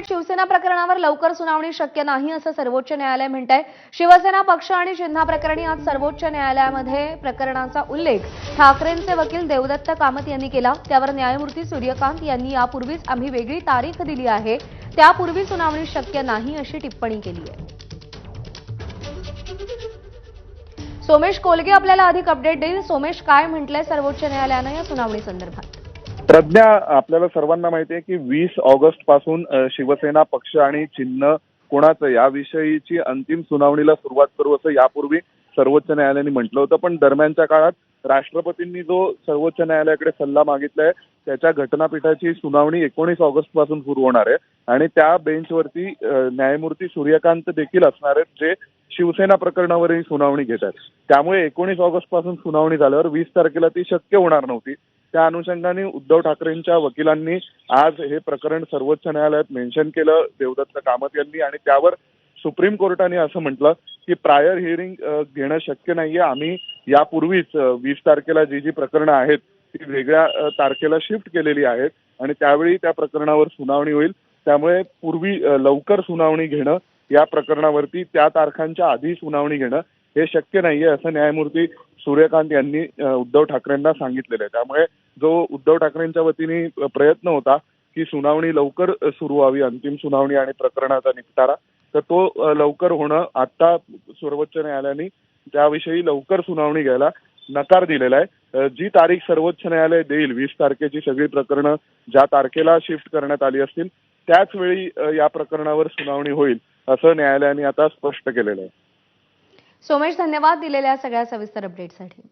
थेट शिवसेना प्रकरणावर लवकर सुनावणी शक्य नाही असं सर्वोच्च न्यायालय म्हणतंय। शिवसेना पक्ष आणि चिन्हा प्रकरणी आज सर्वोच्च न्यायालयामध्ये प्रकरणाचा उल्लेख ठाकरेंचे वकील देवदत्त कामत यांनी केला। त्यावर न्यायमूर्ती सूर्यकांत यांनी यापूर्वीच आम्ही वेगळी तारीख दिली आहे, त्यापूर्वी सुनावणी शक्य नाही अशी टिप्पणी केली आहे। सोमेश कोलगे आपल्याला अधिक अपडेट देईल। सोमेश, काय म्हटलंय सर्वोच्च न्यायालयाने या सुनावणी संदर्भात? प्रज्ञा, आपल्याला सर्वांना माहिती आहे की 20 ऑगस्ट पासून शिवसेना पक्ष आणि चिन्ह कोणाचं याविषयीची अंतिम सुनावणीला सुरुवात करू असं यापूर्वी सर्वोच्च न्यायालयाने म्हटलं होतं। पण दरम्यानच्या काळात राष्ट्रपतींनी जो सर्वोच्च न्यायालयाकडे सल्ला मागितलाय त्याच्या घटनापीठाची सुनावणी 19 ऑगस्ट पासून सुरू होणार आहे आणि त्या बेंचवरती न्यायमूर्ती सूर्यकांत देखील असणार आहेत, जे शिवसेना प्रकरणावरही सुनावणी घेत आहेत। त्यामुळे 19 ऑगस्ट पासून सुनावणी झाल्यावर 20 तारखेला ती शक्य होणार नव्हती। त्या अनुषंगाने उद्धव ठाकरेंच्या वकिलांनी आज हे प्रकरण सर्वोच्च न्यायालयात मेन्शन केलं देवदत्त कामत यांनी, आणि त्यावर सुप्रीम कोर्टाने असं म्हटलं की प्रायर हिअरिंग घेणं शक्य नाहीये। आम्ही यापूर्वीच 20 तारखेला जी प्रकरणं आहेत ती वेगळ्या तारखेला शिफ्ट केलेली आहेत आणि त्यावेळी त्या प्रकरणावर सुनावणी होईल। त्यामुळे पूर्वी लवकर सुनावणी घेणं या प्रकरणावरती त्या तारखांच्या आधी सुनावणी घेणं हे शक्य नाहीये असं न्यायमूर्ती सूर्यकांत यांनी उद्धव ठाकरेंना सांगितलेलं आहे। त्यामुळे जो उद्धव ठाकरेंच्या वतीने प्रयत्न होता की सुनावणी लवकर सुरू व्हावी, अंतिम सुनावणी आणि प्रकरणाचा निपटारा, तर तो लवकर होणं आता सर्वोच्च न्यायालयाने त्याविषयी लवकर सुनावणी घ्यायला नकार दिलेला आहे। जी तारीख सर्वोच्च न्यायालय देईल 20 तारखेची सगळी प्रकरणं ज्या तारखेला शिफ्ट करण्यात आली असतील त्याच वेळी या प्रकरणावर सुनावणी होईल असं न्यायालयाने आता स्पष्ट केलेलं आहे। सोमेश, धन्यवाद दिलेल्या सगळ्या सविस्तर अपडेटसाठी।